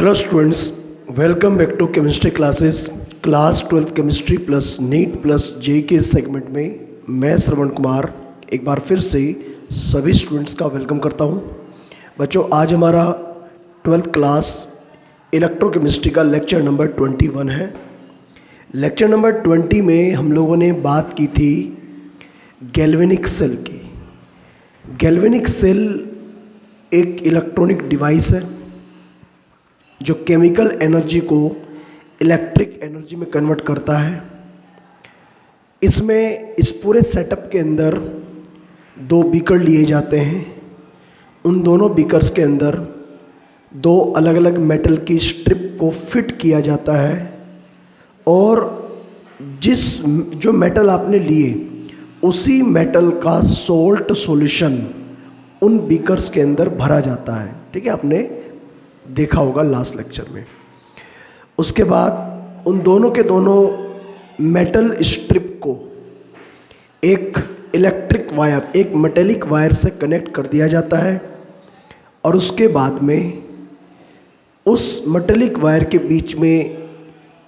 Hello students, welcome back to chemistry classes. Class 12th chemistry plus NEET plus J के segment में मैं श्रवण कुमार एक बार फिर से सभी स्टूडेंट्स का वेलकम करता हूं। बच्चों, आज हमारा 12th क्लास इलेक्ट्रोकेमिस्ट्री का लेक्चर नंबर 21 है। लेक्चर नंबर 20 में हम लोगों ने बात की थी गैल्वेनिक सेल की। गैल्वेनिक सेल एक इलेक्ट्रॉनिक डिवाइस है जो केमिकल एनर्जी को इलेक्ट्रिक एनर्जी में कन्वर्ट करता है। इसमें इस पूरे सेटअप के अंदर दो बीकर लिए जाते हैं। उन दोनों बीकर्स के अंदर दो अलग अलग मेटल की स्ट्रिप को फिट किया जाता है और जो मेटल आपने लिए उसी मेटल का सोल्ट सॉल्यूशन उन बीकर्स के अंदर भरा जाता है। ठीक है, आपने देखा होगा लास्ट लेक्चर में। उसके बाद उन दोनों के दोनों मेटल स्ट्रिप को एक इलेक्ट्रिक वायर, एक मेटेलिक वायर से कनेक्ट कर दिया जाता है और उसके बाद में उस मेटेलिक वायर के बीच में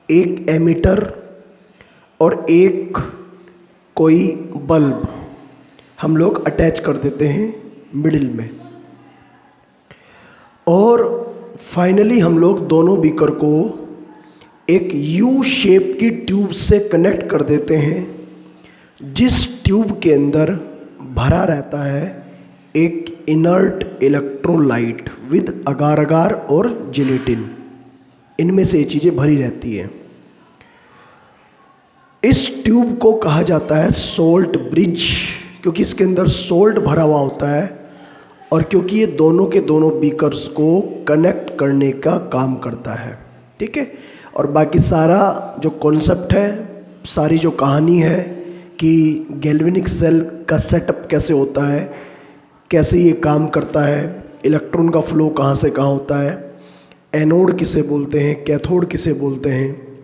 एक एमीटर और एक कोई बल्ब हम लोग अटैच कर देते हैं मिडिल में। और फाइनली हम लोग दोनों बीकर को एक यू शेप की ट्यूब से कनेक्ट कर देते हैं, जिस ट्यूब के अंदर भरा रहता है एक इनर्ट इलेक्ट्रोलाइट विद अगार अगार और जिलेटिन। इनमें से ये चीज़ें भरी रहती हैं। इस ट्यूब को कहा जाता है सोल्ट ब्रिज, क्योंकि इसके अंदर सोल्ट भरा हुआ होता है और क्योंकि ये दोनों के दोनों बीकर्स को कनेक्ट करने का काम करता है। ठीक है, और बाकी सारा जो कॉन्सेप्ट है, सारी जो कहानी है कि गैल्वेनिक सेल का सेटअप कैसे होता है, कैसे ये काम करता है, इलेक्ट्रॉन का फ्लो कहाँ से कहाँ होता है, एनोड किसे बोलते हैं, कैथोड किसे बोलते हैं,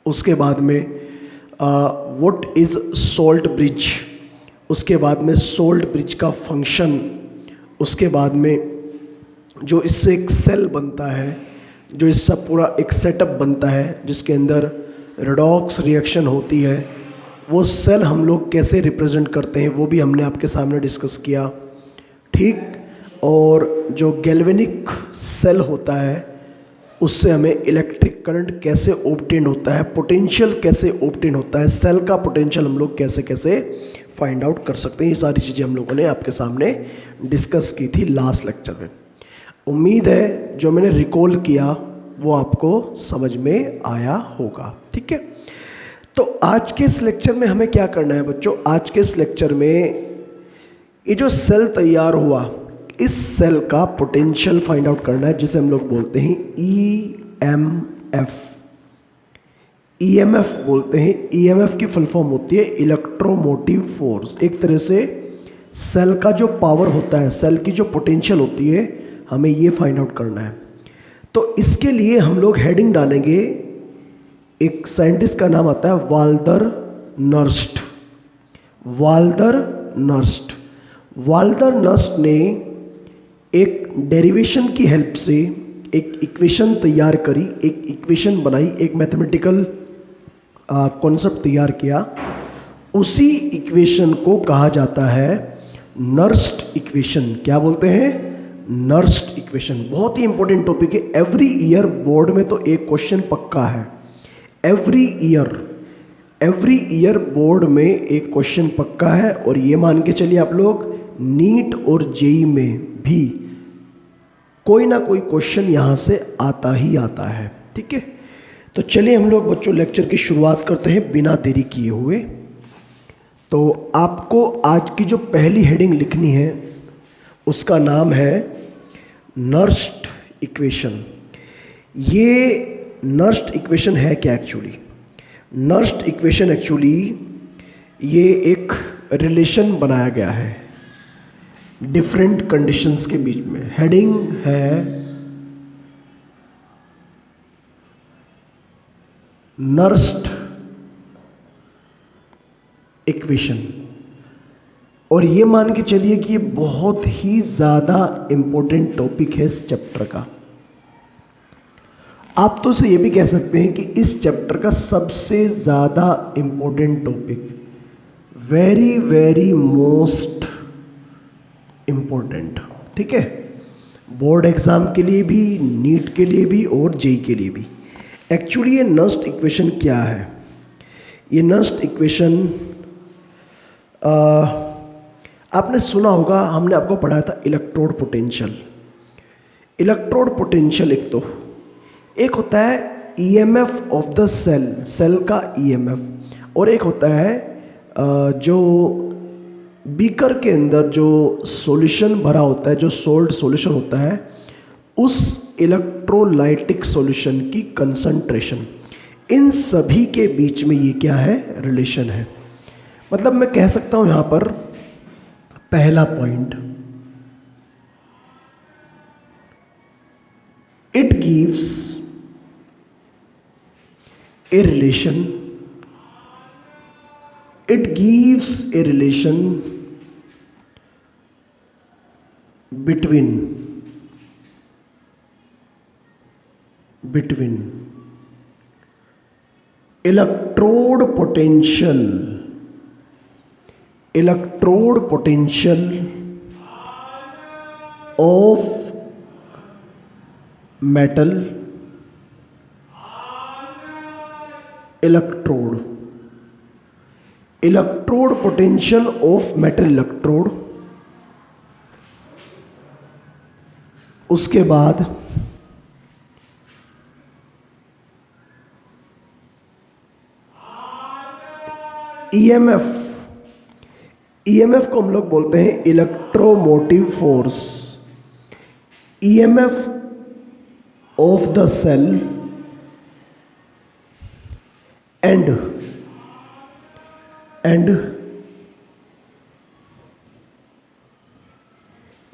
उसके बाद में व्हाट इज़ सोल्ट ब्रिज, उसके बाद में सोल्ट ब्रिज का फंक्शन, उसके बाद में जो इससे एक सेल बनता है, जो इससे पूरा एक सेटअप बनता है जिसके अंदर रेडॉक्स रिएक्शन होती है, वो सेल हम लोग कैसे रिप्रेजेंट करते हैं वो भी हमने आपके सामने डिस्कस किया। ठीक, और जो गैल्वेनिक सेल होता है उससे हमें इलेक्ट्रिक करंट कैसे ऑब्टेन होता है, पोटेंशियल कैसे ऑब्टेन होता है, सेल का पोटेंशियल हम लोग कैसे कैसे फाइंड आउट कर सकते हैं, ये सारी चीज़ें हम लोगों ने आपके सामने डिस्कस की थी लास्ट लेक्चर में। उम्मीद है जो मैंने रिकॉल किया वो आपको समझ में आया होगा। ठीक है, तो आज के इस लेक्चर में हमें क्या करना है बच्चों? आज के इस लेक्चर में ये जो सेल तैयार हुआ, इस सेल का पोटेंशियल फाइंड आउट करना है, जिसे हम लोग बोलते हैं ईएमएफ। ईएमएफ बोलते हैं। ईएमएफ की फुल फॉर्म होती है इलेक्ट्रोमोटिव फोर्स। एक तरह से सेल का जो पावर होता है, सेल की जो पोटेंशियल होती है, हमें ये फाइंड आउट करना है। तो इसके लिए हम लोग हेडिंग डालेंगे, एक साइंटिस्ट का नाम आता है Walther Nernst. Walther Nernst. Walther Nernst ने एक डेरिवेशन की हेल्प से एक इक्वेशन तैयार करी, एक इक्वेशन बनाई, एक मैथमेटिकल कॉन्सेप्ट तैयार किया। उसी इक्वेशन को कहा जाता है नर्स्ट इक्वेशन। क्या बोलते हैं? Nernst equation. बहुत ही इंपॉर्टेंट टॉपिक है। एवरी ईयर बोर्ड में तो एक क्वेश्चन पक्का है। एवरी ईयर बोर्ड में एक क्वेश्चन पक्का है, और ये मान के चलिए आप लोग नीट और जेई में भी कोई ना कोई क्वेश्चन यहाँ से आता ही आता है। ठीक है, तो चलिए हम लोग बच्चों लेक्चर की शुरुआत करते हैं बिना देरी किए हुए। तो आपको आज की जो पहली हेडिंग लिखनी है उसका नाम है नर्स्ट इक्वेशन। ये नर्स्ट इक्वेशन है क्या एक्चुअली? नर्स्ट इक्वेशन एक्चुअली ये एक रिलेशन बनाया गया है डिफरेंट कंडीशंस के बीच में। हेडिंग है नर्स्ट इक्वेशन, और ये मान के चलिए कि ये बहुत ही ज़्यादा इम्पोर्टेंट टॉपिक है इस चैप्टर का। आप तो इसे ये भी कह सकते हैं कि इस चैप्टर का सबसे ज़्यादा important topic, very very most important, ठीक है, बोर्ड एग्ज़ाम के लिए भी, नीट के लिए भी और जेई के लिए भी। एक्चुअली ये नस्ट इक्वेशन क्या है? ये नस्ट इक्वेशन आपने सुना होगा, हमने आपको पढ़ाया था इलेक्ट्रोड पोटेंशियल। इलेक्ट्रोड पोटेंशियल एक होता है EMF of the cell, cell का ईएमएफ, और एक होता है जो बीकर के अंदर जो सॉल्यूशन भरा होता है, जो सोल्ट सॉल्यूशन होता है, उस इलेक्ट्रोलाइटिक सॉल्यूशन की कंसंट्रेशन। इन सभी के बीच में ये क्या है? रिलेशन है। मतलब मैं कह सकता हूँ यहाँ पर पहला point, it gives a relation, it gives a relation between electrode potential of metal electrode potential of metal electrode, उसके बाद ईएमएफ को हम लोग बोलते हैं electromotive force, EMF of the cell and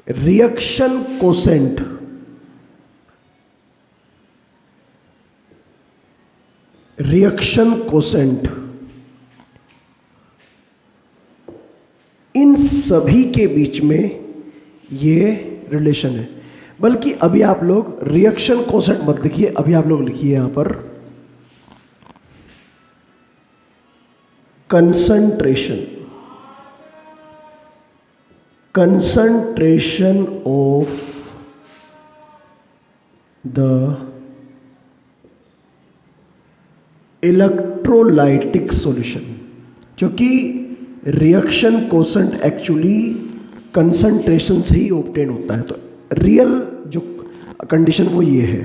reaction quotient इन सभी के बीच में ये रिलेशन है। बल्कि अभी आप लोग रिएक्शन कोसेंट मत लिखिए, अभी आप लोग लिखिए यहां पर concentration of the electrolytic solution, क्योंकि रिएक्शन कोसेंट एक्चुअली कंसंट्रेशन से ही ऑब्टेन होता है। तो रियल जो कंडीशन वो ये है।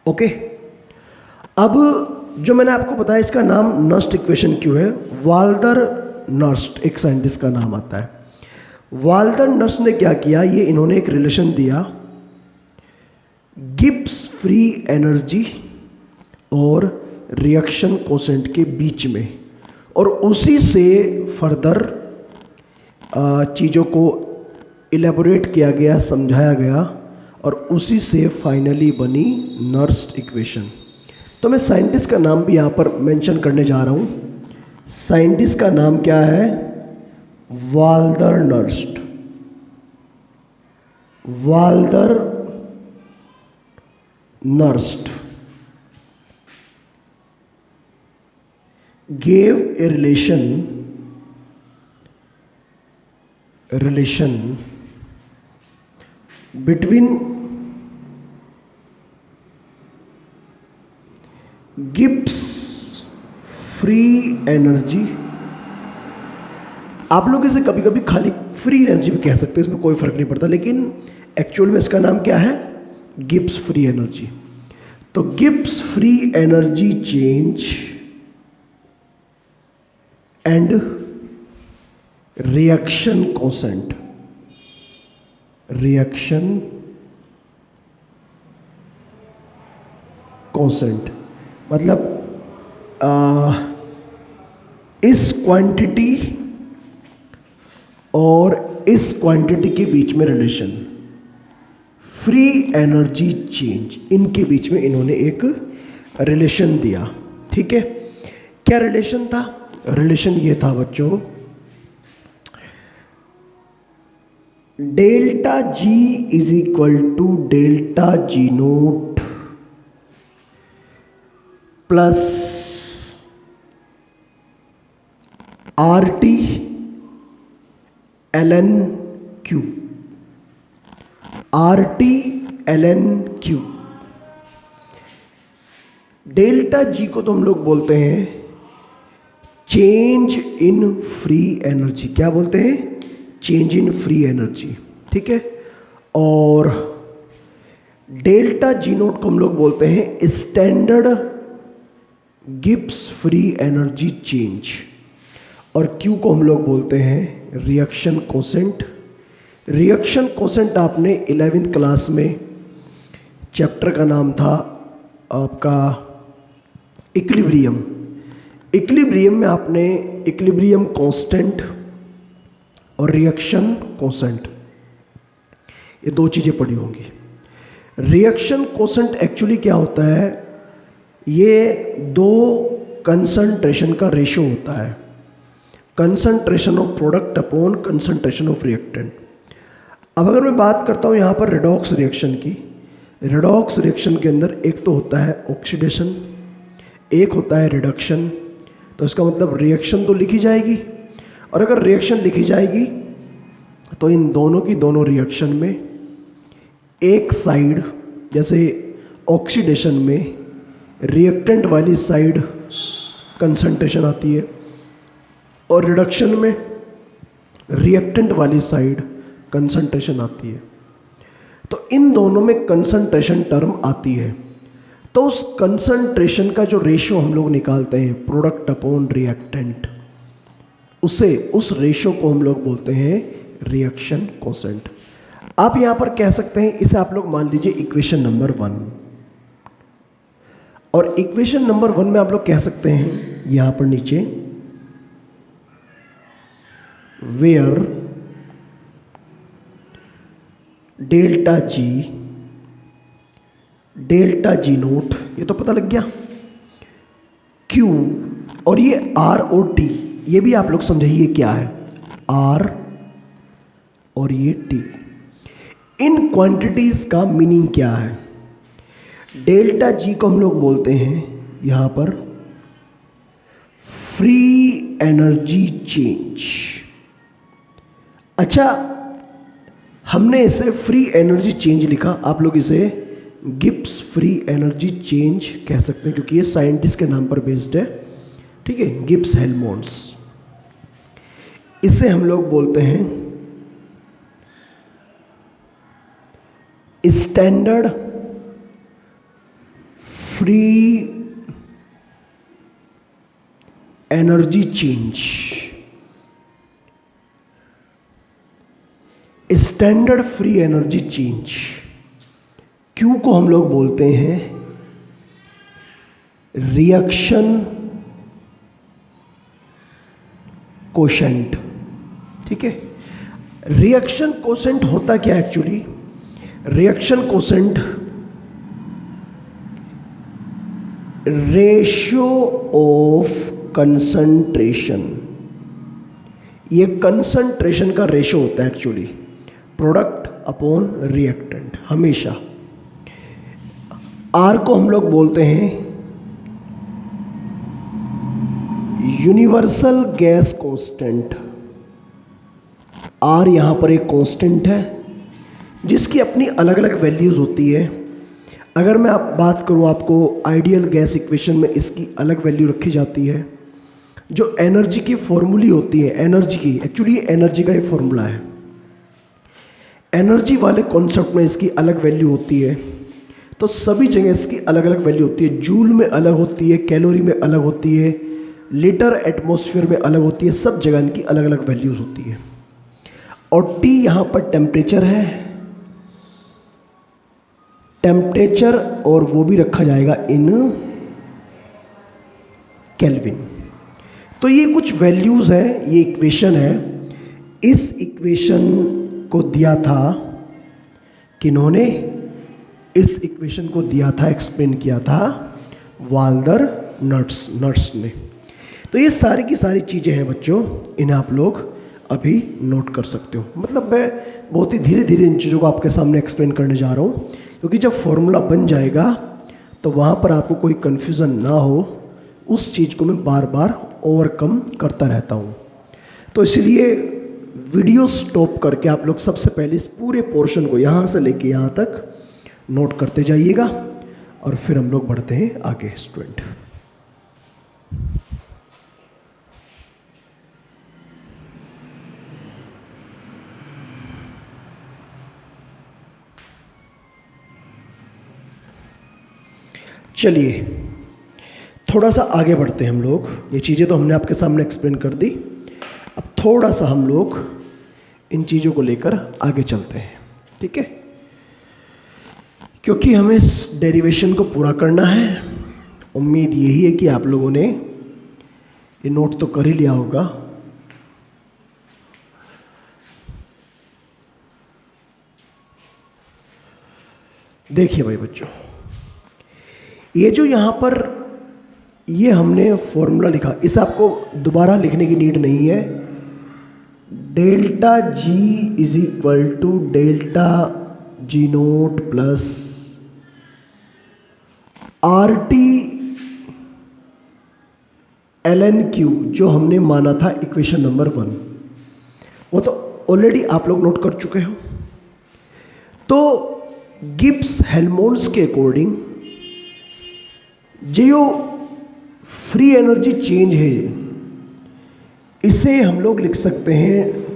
ओके, अब जो मैंने आपको बताया इसका नाम नस्ट इक्वेशन क्यों है, वाल्दर नर्स्ट एक साइंटिस्ट का नाम आता है। वाल्दर नर्स्ट ने क्या किया, ये इन्होंने एक रिलेशन दिया गिब्स फ्री एनर्जी और रिएक्शन कोसेंट के बीच में, और उसी से फर्दर चीज़ों को इलेबोरेट किया गया, समझाया गया, और उसी से फाइनली बनी नर्स्ट इक्वेशन। तो मैं साइंटिस्ट का नाम भी यहाँ पर मेंशन करने जा रहा हूँ। साइंटिस्ट का नाम क्या है? Walther Nernst. Walther Nernst gave a relation between Gibbs free energy, आप लोग इसे कभी कभी खाली फ्री एनर्जी भी कह सकते हैं, इसमें कोई फर्क नहीं पड़ता, लेकिन एक्चुअल में इसका नाम क्या है? Gibbs free energy. तो Gibbs free energy change and reaction quotient, मतलब इस क्वांटिटी और इस क्वांटिटी के बीच में रिलेशन, फ्री एनर्जी चेंज, इनके बीच में इन्होंने एक रिलेशन दिया। ठीक है, क्या रिलेशन था? रिलेशन ये था बच्चों, delta G is equal to delta G naught plus RT ln Q, RT ln Q। Delta G को तो हम लोग बोलते हैं चेंज इन फ्री एनर्जी। क्या बोलते हैं? चेंज इन फ्री एनर्जी, ठीक है। और डेल्टा जी नोट को हम लोग बोलते हैं standard Gibbs free energy change. और क्यू को हम लोग बोलते हैं रिएक्शन कोसेंट। रिएक्शन कोसेंट आपने 11वीं क्लास में चैप्टर का नाम था आपका इक्विलिब्रियम। इक्विलिब्रियम में आपने इक्विलिब्रियम कांस्टेंट और रिएक्शन कोसेंट ये दो चीज़ें पढ़ी होंगी। रिएक्शन कोसेंट एक्चुअली क्या होता है? ये दो कंसंट्रेशन का रेशो होता है, concentration of product upon concentration of reactant. अब अगर मैं बात करता हूँ यहाँ पर रेडॉक्स रिएक्शन की, रेडॉक्स रिएक्शन के अंदर एक तो होता है ऑक्सीडेशन, एक होता है रिडक्शन। तो इसका मतलब रिएक्शन तो लिखी जाएगी, और अगर रिएक्शन लिखी जाएगी तो इन दोनों की दोनों रिएक्शन में एक साइड, जैसे ऑक्सीडेशन में रिएक्टेंट वाली साइड कंसंट्रेशन आती है और रिडक्शन में रिएक्टेंट वाली साइड कंसंट्रेशन आती है। तो इन दोनों में कंसंट्रेशन टर्म आती है। तो उस कंसंट्रेशन का जो रेशो हम लोग निकालते हैं प्रोडक्ट अपॉन रिएक्टेंट, उस रेशो को हम लोग बोलते हैं रिएक्शन कोसेंट। आप यहां पर कह सकते हैं, इसे आप लोग मान लीजिए इक्वेशन नंबर 1। और इक्वेशन नंबर 1 में आप लोग कह सकते हैं यहां पर नीचे वेयर डेल्टा जी नोट, ये तो पता लग गया, Q और ये R और T, ये भी आप लोग समझिए क्या है, R और ये T। इन क्वांटिटीज का मीनिंग क्या है? डेल्टा जी को हम लोग बोलते हैं यहां पर फ्री एनर्जी चेंज। अच्छा, हमने इसे फ्री एनर्जी चेंज लिखा, आप लोग इसे गिब्स फ्री एनर्जी चेंज कह सकते हैं क्योंकि ये साइंटिस्ट के नाम पर बेस्ड है, ठीक है, गिब्स हेल्महोल्ट्ज। इसे हम लोग बोलते हैं standard free energy change. Standard free energy change. Q को हम लोग बोलते हैं रिएक्शन कोशेंट, ठीक है। रिएक्शन कोसेंट होता क्या actually? Reaction quotient ratio of concentration, ये कंसंट्रेशन का रेशो होता है एक्चुअली, प्रोडक्ट अपॉन रिएक्टेंट हमेशा। आर को हम लोग बोलते हैं यूनिवर्सल गैस कांस्टेंट। आर यहाँ पर एक कांस्टेंट है जिसकी अपनी अलग अलग वैल्यूज़ होती है। अगर मैं बात करूँ आपको आइडियल गैस इक्वेशन में इसकी अलग वैल्यू रखी जाती है। जो एनर्जी की फॉर्मूली होती है, एनर्जी की, एक्चुअली एनर्जी का ही फॉर्मूला है, एनर्जी वाले कॉन्सेप्ट में इसकी अलग वैल्यू होती है। तो सभी जगह इसकी अलग अलग वैल्यू होती है, जूल में अलग होती है, कैलोरी में अलग होती है, लीटर एटमॉस्फेयर में अलग होती है, सब जगह इनकी अलग अलग वैल्यूज़ होती है। और टी यहाँ पर टेम्परेचर है, टेम्परेचर, और वो भी रखा जाएगा इन केल्विन। तो ये कुछ वैल्यूज़ हैं, ये इक्वेशन है। इस इक्वेशन को दिया था किन्होंने? इस इक्वेशन को दिया था, एक्सप्लेन किया था वाल्दर नट्स ने। तो ये सारी की सारी चीज़ें हैं बच्चों, इन्हें आप लोग अभी नोट कर सकते हो। मतलब मैं बहुत ही धीरे धीरे इन चीज़ों को आपके सामने एक्सप्लेन करने जा रहा हूँ, क्योंकि जब फॉर्मूला बन जाएगा तो वहाँ पर आपको कोई कन्फ्यूज़न ना हो, उस चीज़ को मैं बार बार ओवरकम करता रहता हूँ। तो इसलिए वीडियो स्टॉप करके आप लोग सबसे पहले इस पूरे पोर्शन को यहाँ से लेके यहाँ तक नोट करते जाइएगा और फिर हम लोग बढ़ते हैं आगे। स्टूडेंट, चलिए थोड़ा सा आगे बढ़ते हैं हम लोग। ये चीज़ें तो हमने आपके सामने एक्सप्लेन कर दी, अब थोड़ा सा हम लोग इन चीज़ों को लेकर आगे चलते हैं, ठीक है? क्योंकि हमें इस डेरिवेशन को पूरा करना है। उम्मीद यही है कि आप लोगों ने ये नोट तो कर ही लिया होगा। देखिए भाई बच्चों, ये जो यहाँ पर ये हमने फॉर्मूला लिखा, इसे आपको दोबारा लिखने की नीड नहीं है। Delta G is equal to delta G naught plus R T L N Q, जो हमने माना था इक्वेशन नंबर 1, वो तो ऑलरेडी आप लोग नोट कर चुके हो। तो गिब्स हेल्महोल्ट्ज के अकॉर्डिंग जो फ्री एनर्जी चेंज है, इसे हम लोग लिख सकते हैं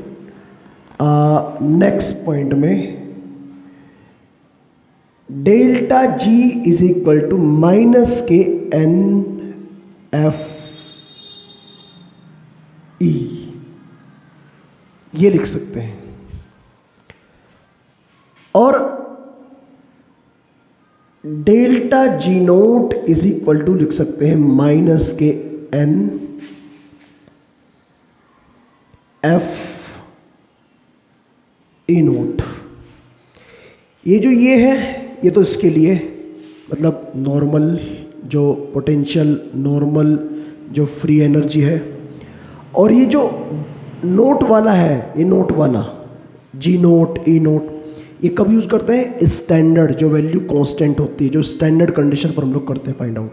नेक्स्ट पॉइंट में delta G is equal to minus k n F E, ये लिख सकते हैं। और delta G naught is equal to लिख सकते हैं minus k n F E naught. ये जो ये है, ये तो इसके लिए मतलब नॉर्मल जो पोटेंशियल, नॉर्मल जो फ्री एनर्जी है। और ये जो नोट वाला है, ये नोट वाला जी नोट ई नोट, ये कब यूज़ करते हैं? स्टैंडर्ड जो वैल्यू कांस्टेंट होती है, जो स्टैंडर्ड कंडीशन पर हम लोग करते हैं फाइंड आउट।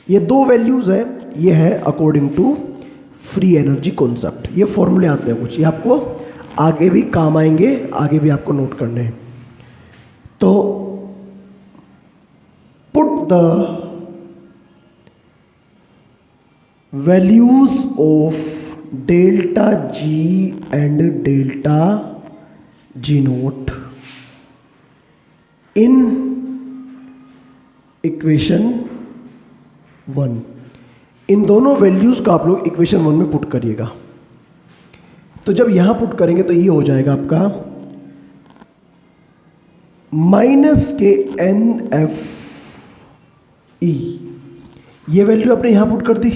ये दो वैल्यूज़ हैं, ये है according to free energy concept. ये फॉर्मूले आते हैं कुछ, ये आपको आगे भी काम आएंगे, आगे भी आपको नोट करने हैं। तो put the values of delta G and delta G note in equation 1। इन दोनों वैल्यूज का आप लोग इक्वेशन 1 में पुट करिएगा। तो जब यहां पुट करेंगे तो ये हो जाएगा आपका minus k n F E, ये वैल्यू आपने यहां पुट कर दी,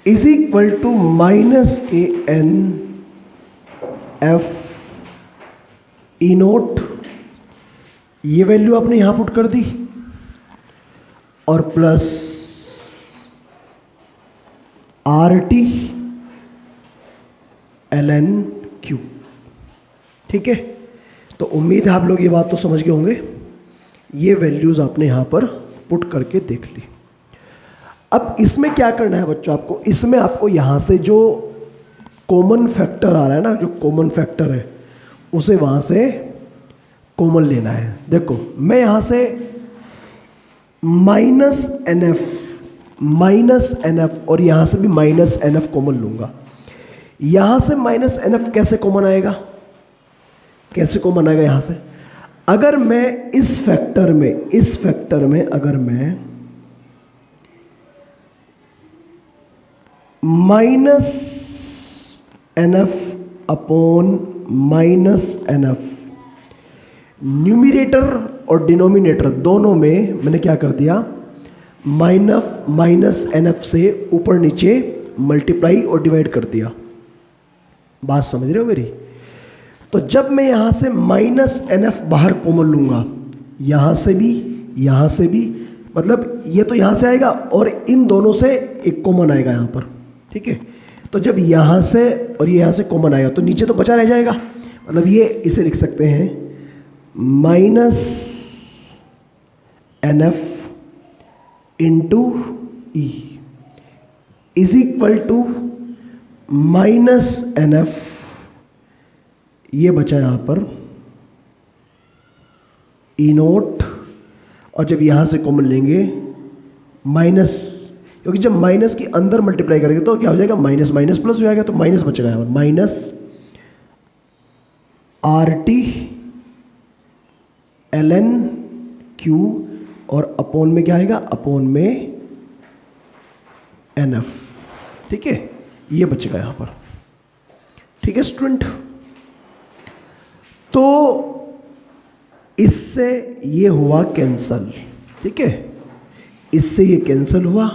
is equal to minus k n F E naught, ये वैल्यू आपने यहां पुट कर दी, और plus R T L N Q. ठीक है, तो उम्मीद है आप लोग ये बात तो समझ गए होंगे। ये वैल्यूज आपने यहां पर पुट करके देख ली। अब इसमें क्या करना है बच्चों आपको, इसमें आपको यहां से जो कॉमन फैक्टर आ रहा है ना, जो कॉमन फैक्टर है उसे वहां से कॉमन लेना है। देखो मैं यहां से माइनस एन एफ और यहां से भी माइनस एन एफ कॉमन लूंगा। यहां से माइनस एन एफ कैसे कॉमन आएगा, कैसे कॉमन आएगा यहां से? अगर मैं इस फैक्टर में अगर मैं minus n F upon minus n F, numerator और डिनोमिनेटर दोनों में मैंने क्या कर दिया, माइनस एन एफ से ऊपर नीचे मल्टीप्लाई और डिवाइड कर दिया। बात समझ रहे हो मेरी? तो जब मैं यहां से माइनस एन एफ बाहर कॉमन लूंगा, यहां से भी, मतलब ये तो यहां से आएगा और इन दोनों से एक कॉमन आएगा यहां पर। ठीक है, तो जब यहां से और ये यहां से कॉमन आएगा तो नीचे तो बचा रह जाएगा। मतलब ये इसे लिख सकते हैं minus NF into E is equal to minus NF, ये बचा यहाँ पर ई नोट, और जब यहाँ से कॉमन लेंगे माइनस, क्योंकि जब माइनस के अंदर मल्टीप्लाई करेंगे तो क्या हो जाएगा, माइनस माइनस प्लस हो जाएगा, तो माइनस बचेगा यहाँ पर माइनस RT ln Q, और अपोन में क्या आएगा, अपोन में NF। ठीक है, ये बचेगा यहाँ पर। ठीक है स्टूडेंट, तो इससे ये हुआ कैंसल। ठीक है, इससे ये कैंसल हुआ,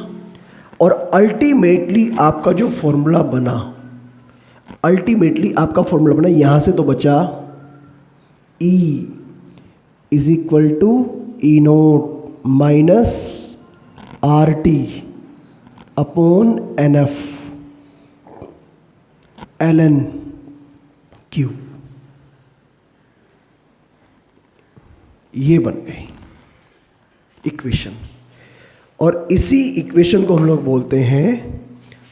और अल्टीमेटली आपका जो फॉर्मूला बना, यहां से तो बचा E is equal to E naught minus RT upon NF ln Q, ये बन गई इक्वेशन। और इसी इक्वेशन को हम लोग बोलते हैं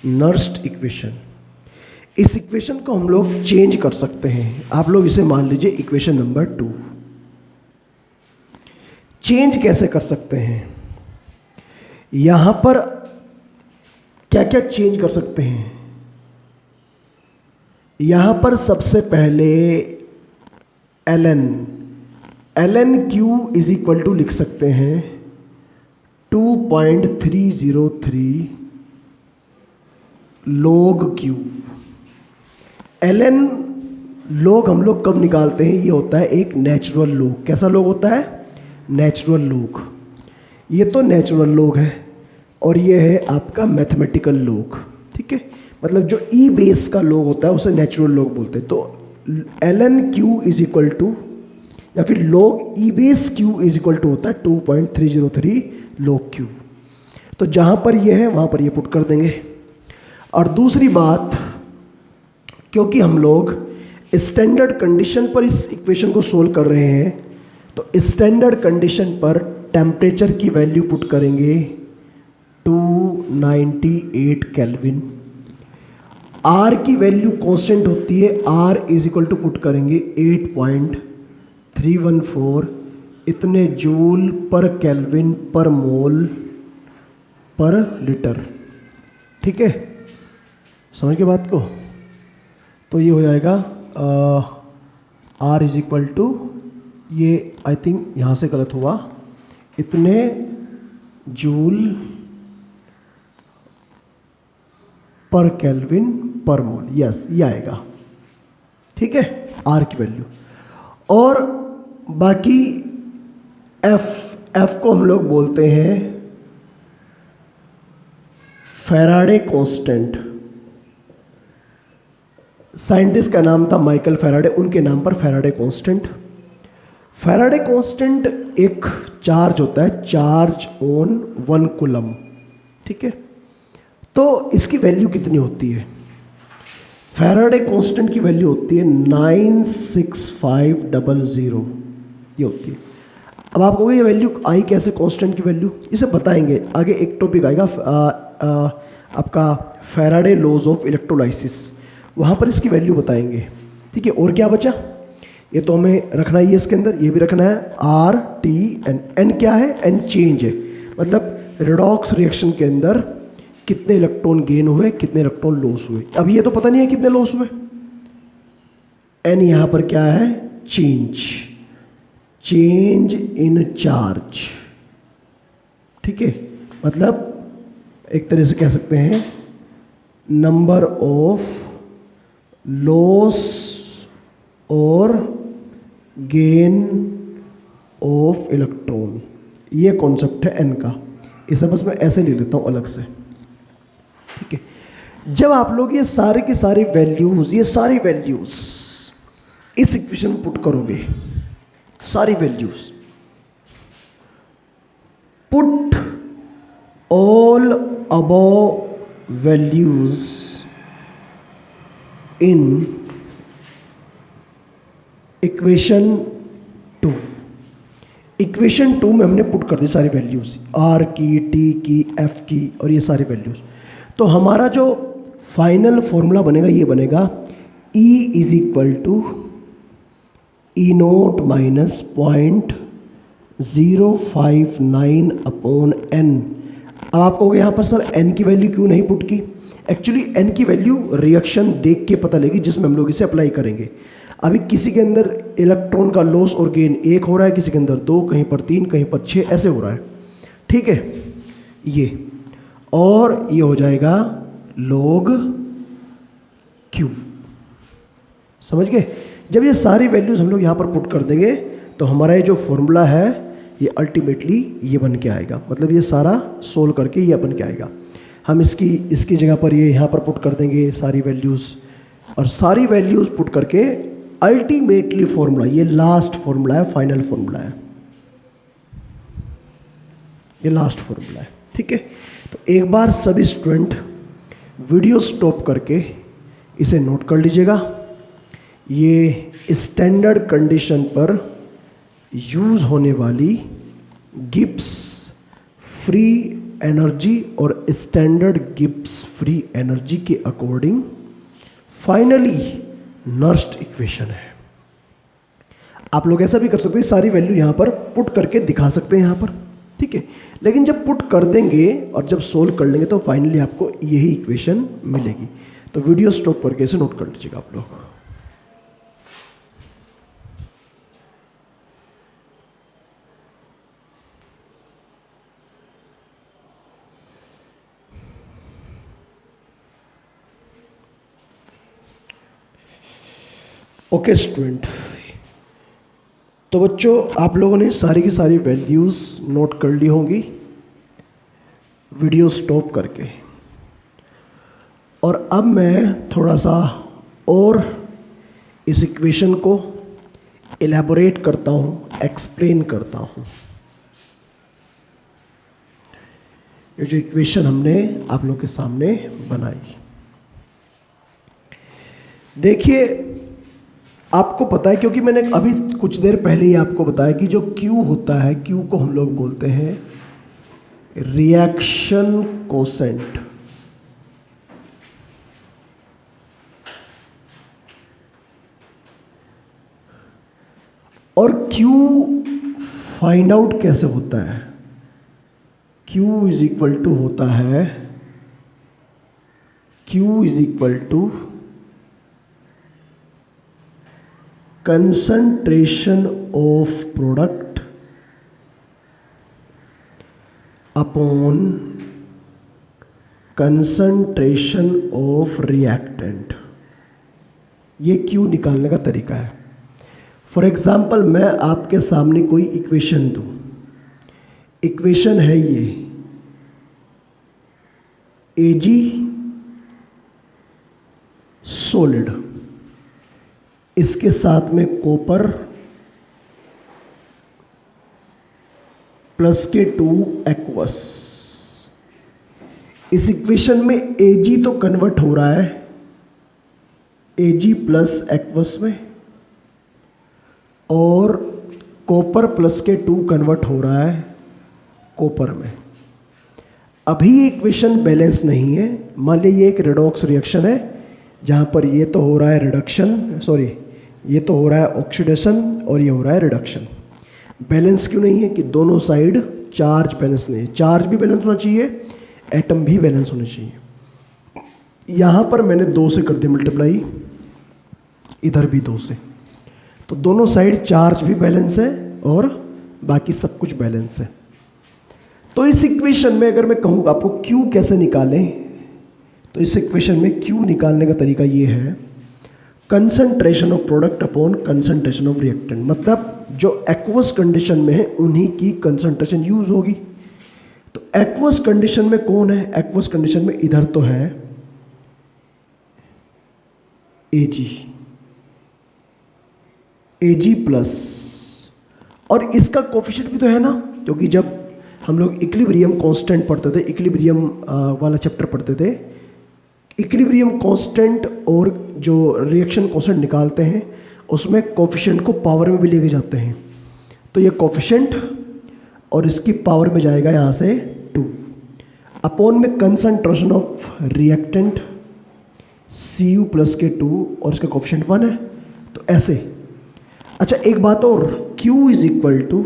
नर्स्ड इक्वेशन। इस इक्वेशन को हम लोग चेंज कर सकते हैं। आप लोग इसे मान लीजिए इक्वेशन नंबर 2। चेंज कैसे कर सकते हैं, यहां पर क्या क्या चेंज कर सकते हैं। यहां पर सबसे पहले ln Q is equal to लिख सकते हैं 2.303 log Q। ln log हम लोग कब निकालते हैं, ये होता है एक नेचुरल लॉग। कैसा लॉग होता है, नेचुरल लॉग। ये तो नेचुरल लॉग है, और ये है आपका मैथमेटिकल लॉग। ठीक है, मतलब जो ई बेस का लॉग होता है उसे नेचुरल लॉग बोलते हैं। तो ln Q is equal to, या फिर log e base Q is equal to होता है 2.303 log Q। तो जहाँ पर ये है वहाँ पर ये पुट कर देंगे। और दूसरी बात, क्योंकि हम लोग स्टैंडर्ड कंडीशन पर इस इक्वेशन को सोल्व कर रहे हैं, तो स्टैंडर्ड कंडीशन पर टेम्परेचर की वैल्यू पुट करेंगे 298 केल्विन। R की वैल्यू कांस्टेंट होती है, R is equal to put करेंगे 8.314 इतने जूल पर केल्विन पर मोल पर लीटर। ठीक है, समझ के बात को। तो ये हो जाएगा R इज इक्वल टू, ये आई थिंक यहाँ से गलत हुआ, इतने जूल पर केल्विन पर मोल। यस, ये आएगा। ठीक है, R की वैल्यू। और बाकी F को हम लोग बोलते हैं फैराडे कांस्टेंट। साइंटिस्ट का नाम था माइकल फैराडे, उनके नाम पर फैराडे कांस्टेंट। फैराडे कांस्टेंट एक चार्ज होता है, चार्ज ऑन 1 कूलम। ठीक है, तो इसकी वैल्यू कितनी होती है, फैराडे कांस्टेंट की वैल्यू होती है 96500, ये होती है। अब आप कहोगे ये वैल्यू आई कैसे, कांस्टेंट की वैल्यू, इसे बताएंगे आगे। एक टॉपिक आएगा आपका फैराडे लॉज ऑफ इलेक्ट्रोलाइसिस, वहाँ पर इसकी वैल्यू बताएंगे। ठीक है, और क्या बचा, ये तो हमें रखना ही है इसके अंदर, ये भी रखना है RTN। N क्या है, N चेंज है, मतलब रेडॉक्स रिएक्शन के अंदर कितने इलेक्ट्रॉन गेन हुए, कितने इलेक्ट्रॉन लॉस हुए। अब ये तो पता नहीं है कितने लॉस हुए। N यहाँ पर क्या है, चेंज इन चार्ज। ठीक है, मतलब एक तरह से कह सकते हैं नंबर ऑफ लॉस और गेन ऑफ इलेक्ट्रॉन, ये कॉन्सेप्ट है N का। इसे बस मैं ऐसे ले लेता हूँ अलग से। ठीक है, जब आप लोग ये सारे की सारी वैल्यूज, ये सारी वैल्यूज इस इक्वेशन में पुट करोगे, सारी values, put all above values in equation 2। Equation 2 में हमने पुट कर दी सारी वैल्यूज़, आर की, टी की, एफ की और ये सारी वैल्यूज़। तो हमारा जो फाइनल फॉर्मूला बनेगा ये बनेगा E is equal to E naught minus 0.059 upon n. अब आप कहोगे यहाँ पर सर एन की वैल्यू क्यों नहीं पुट की? एक्चुअली एन की वैल्यू रिएक्शन देख के पता लगी जिसमें हम लोग इसे अप्लाई करेंगे। अभी किसी के अंदर इलेक्ट्रॉन का लॉस और गेन 1 हो रहा है, किसी के अंदर 2, कहीं पर 3, कहीं पर 6 ऐसे हो रहा है, ठीक है ये, और ये हो जाएगा log Q। समझ गए? जब ये सारी वैल्यूज़ हम लोग यहाँ पर पुट कर देंगे तो हमारा ये जो फॉर्मूला है ये अल्टीमेटली ये बन के आएगा, मतलब ये सारा सोल्व करके ये बन के आएगा। हम इसकी जगह पर ये यहाँ पर पुट कर देंगे सारी वैल्यूज़, और सारी वैल्यूज़ पुट करके अल्टीमेटली फॉर्मूला, ये लास्ट फॉर्मूला है, फाइनल फॉर्मूला है, ये लास्ट फॉर्मूला है, ठीक है। तो एक बार सभी स्टूडेंट वीडियो स्टॉप करके इसे नोट कर लीजिएगा। ये स्टैंडर्ड कंडीशन पर यूज़ होने वाली गिब्स फ्री एनर्जी और स्टैंडर्ड गिब्स फ्री एनर्जी के अकॉर्डिंग फाइनली नर्स्ट इक्वेशन है। आप लोग ऐसा भी कर सकते हैं, सारी वैल्यू यहाँ पर पुट करके दिखा सकते हैं यहाँ पर, ठीक है। लेकिन जब पुट कर देंगे और जब सोल्व कर लेंगे तो फाइनली आपको यही इक्वेशन मिलेगी। तो वीडियो स्टॉप करके इसे नोट कर लीजिएगा आप लोग। ओके स्टूडेंट, तो बच्चों आप लोगों ने सारी की सारी वैल्यूज़ नोट कर ली होंगी वीडियो स्टॉप करके, और अब मैं थोड़ा सा और इस इक्वेशन को एलैबोरेट करता हूँ, एक्सप्लेन करता हूँ। ये जो इक्वेशन हमने आप लोग के सामने बनाई, देखिए आपको पता है, क्योंकि मैंने अभी कुछ देर पहले ही आपको बताया कि जो Q होता है, Q को हम लोग बोलते हैं रिएक्शन कोसेंट। और Q फाइंड आउट कैसे होता है? Q इज इक्वल टू होता है, Q is equal to concentration of product upon concentration of reactant। ये Q निकालने का तरीका है। फॉर एग्जाम्पल मैं आपके सामने कोई इक्वेशन दूं, इक्वेशन है ये Ag सॉलिड, इसके साथ में कॉपर प्लस के 2 एक्वस। इस इक्वेशन में Ag तो कन्वर्ट हो रहा है Ag प्लस एक्वस में, और कॉपर प्लस के 2 कन्वर्ट हो रहा है कॉपर में। अभी ये इक्वेशन बैलेंस नहीं है। मान लीजिए ये एक रेडॉक्स रिएक्शन है जहाँ पर ये तो हो रहा है रिडक्शन, सॉरी ये तो हो रहा है ऑक्सीडेशन और ये हो रहा है रिडक्शन। बैलेंस क्यों नहीं है? कि दोनों साइड चार्ज बैलेंस नहीं है। चार्ज भी बैलेंस होना चाहिए, एटम भी बैलेंस होने चाहिए। यहाँ पर मैंने 2 से कर दिया मल्टीप्लाई, इधर भी 2 से, तो दोनों साइड चार्ज भी बैलेंस है और बाकी सब कुछ बैलेंस है। तो इस इक्वेशन में अगर मैं कहूँ आपको Q कैसे निकालें, तो इस इक्वेशन में Q निकालने का तरीका ये है, concentration of product upon concentration of reactant. मतलब जो एक्वस कंडीशन में है उन्हीं की कंसंट्रेशन यूज होगी। तो एक्वस कंडीशन में कौन है? एक्वस कंडीशन में इधर तो है Ag प्लस, और इसका कोफिशिएंट भी तो है ना, क्योंकि जब हम लोग इक्विलिब्रियम कांस्टेंट पढ़ते थे, इक्विलिब्रियम वाला चैप्टर पढ़ते थे, इक्विलिब्रियम कांस्टेंट और जो रिएक्शन कांस्टेंट निकालते हैं उसमें कोफिशिएंट को पावर में भी लेके जाते हैं। तो ये कोफिशिएंट और इसकी पावर में जाएगा यहाँ से 2 अपॉन में concentration of reactant Cu plus के 2 और इसका कोफिशिएंट 1 है, तो ऐसे। अच्छा एक बात और, Q इज इक्वल टू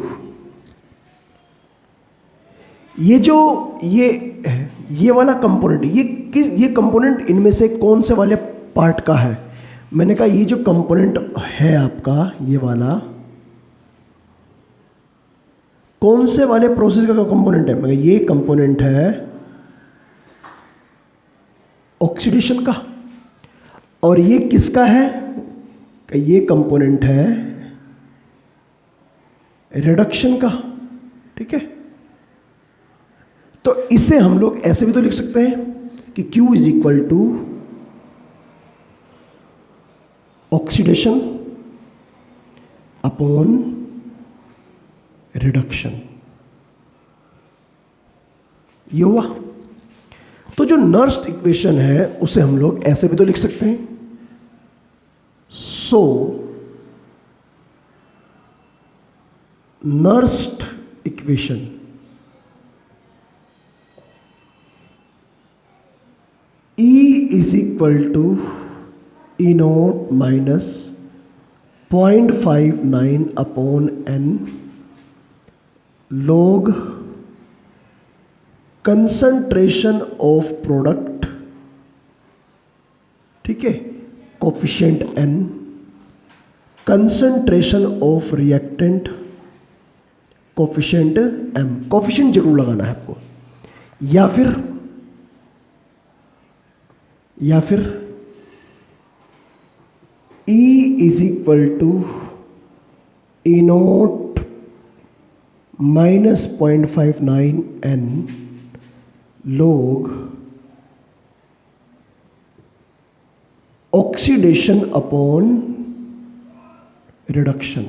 ये जो ये वाला कंपोनेंट, ये कंपोनेंट इनमें से कौन से वाले पार्ट का है? मैंने कहा ये जो कंपोनेंट है आपका ये वाला कौन से वाले प्रोसेस का कंपोनेंट है? मगर ये कंपोनेंट है ऑक्सीडेशन का, और ये किसका है? ये कंपोनेंट है रिडक्शन का। ठीक है, तो इसे हम लोग ऐसे भी तो लिख सकते हैं कि Q is equal to oxidation upon reduction. ये हुआ। तो जो नर्स्ट इक्वेशन है उसे हम लोग ऐसे भी तो लिख सकते हैं, so Nernst equation E is equal to E naught minus 0.59 upon N log concentration of product, ठीक है, coefficient N, concentration of reactant coefficient M। Coefficient जरूर लगाना है आपको, या फिर E is equal to E naught minus 0.59 N log oxidation upon reduction.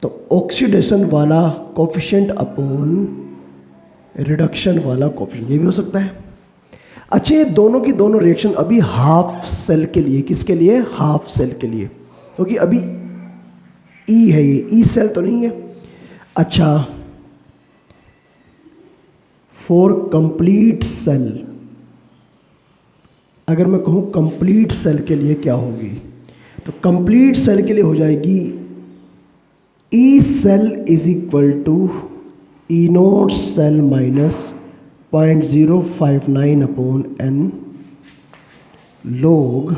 तो oxidation वाला कोफिशिएंट अपॉन रिडक्शन वाला कोफिशिएंट, ये भी हो सकता है। अच्छा ये दोनों की दोनों रिएक्शन अभी हाफ सेल के लिए, किसके लिए? हाफ सेल के लिए, क्योंकि अभी ई है, ये ई सेल तो नहीं है। अच्छा फॉर कंप्लीट सेल, अगर मैं कहूँ कंप्लीट सेल के लिए क्या होगी, तो कंप्लीट सेल के लिए हो जाएगी E cell is equal to E naught cell minus 0.059 upon N log